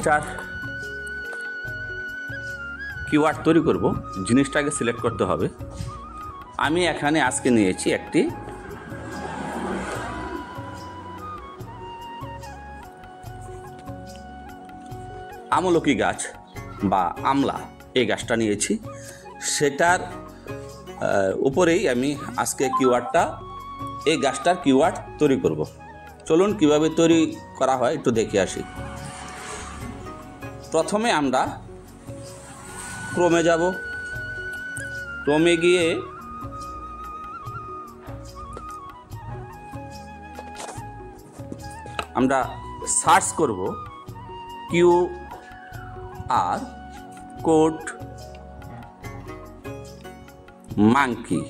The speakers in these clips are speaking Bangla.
জিনিসটার কিওয়ার্ড তৈরি করব, জিনিসটাকে সিলেক্ট করতে হবে। আমি এখানে আজকে নিয়েছি একটি আমলকি গাছ বা আমলা, এই গাছটা নিয়েছি। সেটার উপরেই আমি আজকে কিওয়ার্ডটা, এই গাছটার কিওয়ার্ড তৈরি করব। চলুন কিভাবে তৈরি করা হয় একটু দেখে আসি। প্রথমে আমরা ক্রোমে যাব। ক্রোমে গিয়ে আমরা সার্চ করব QR কোড মাঙ্কি।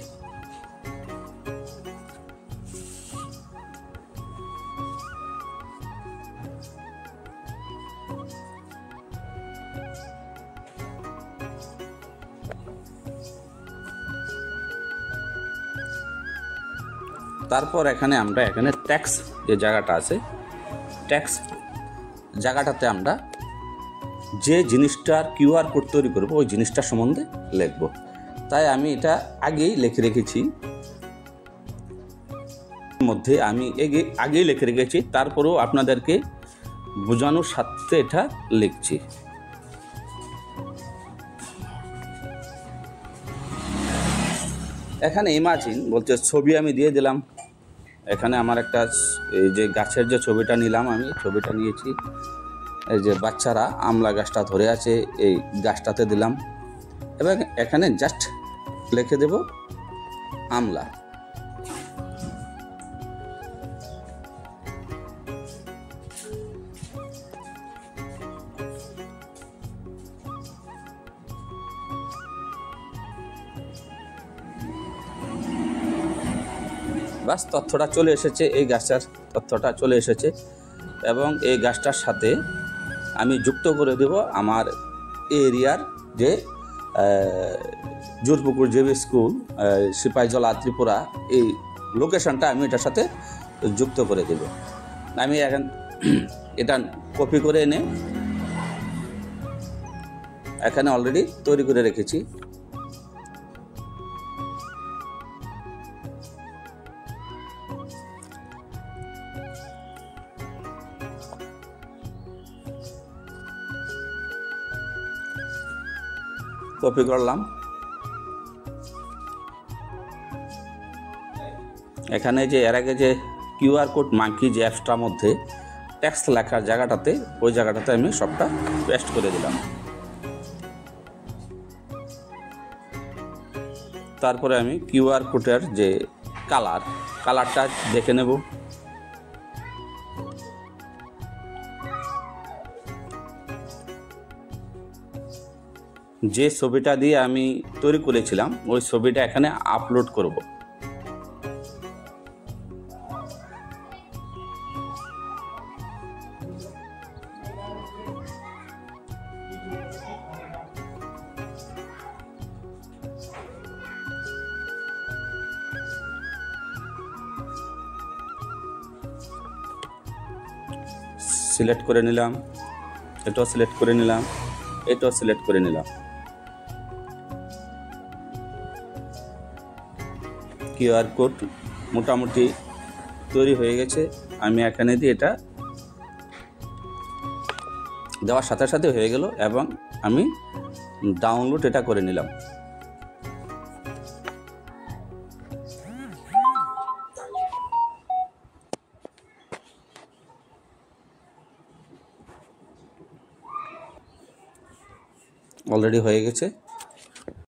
তারপর আমরা এখানে ট্যাক্স যে জায়গাটা আছে, ট্যাক্স জায়গাটাতে আমরা যে জিনিসটার কিউআর কোড তৈরি করব ওই জিনিসটার সম্বন্ধে লিখব। তাই আমি এটা আগেই লিখে রেখেছি, মধ্যে আমি আগেই লিখে রেখেছি, তারপরেও আপনাদেরকে বোঝানোর সাথে এটা লিখছি। এখানে ইমাজিন বলতে ছবি আমি দিয়ে দিলাম। এখানে আমার একটা এই যে গাছের যে ছবিটা নিলাম, আমি ছবিটা নিয়েছি। এই যে বাচ্চারা আমলা গাছটা ধরে আছে, এই গাছটাতে দিলাম এবং এখানে জাস্ট লিখে দেব আমলা। বাস, তথ্যটা চলে এসেছে, এই গাছটার তথ্যটা চলে এসেছে এবং এই গাছটার সাথে আমি যুক্ত করে দেব আমার এরিয়ার যে জোরপুকুর জেবি স্কুল, সিপাহীজলা, ত্রিপুরা, এই লোকেশনটা আমি এটার সাথে যুক্ত করে দেব। আমি এখন এটা কপি করে এনে এখানে অলরেডি তৈরি করে রেখেছি। কপি করলাম। এখানে যে এর আগে যে কিউআর কোড মাঙ্কি যে অ্যাপসটার মধ্যে টেক্সট লেখার জায়গাটাতে, ওই জায়গাটাতে আমি সবটা পেস্ট করে দিলাম। তারপরে আমি কিউআর কোডের যে কালারটা দেখে নেব। যে ছবিটা দিয়ে আমি তৈরি করেছিলাম ওই ছবিটা এখানে আপলোড করব। সিলেক্ট করে নিলাম, এটাও সিলেক্ট করে নিলাম, এটাও সিলেক্ট করে নিলাম। কিউআর কোড মোটামুটি তৈরি হয়ে গেছে। আমি এখানে দিয়ে এটা দেওয়ার সাথে সাথে হয়ে গেল এবং আমি ডাউনলোড এটা করে নিলাম। অলরেডি হয়ে গেছে।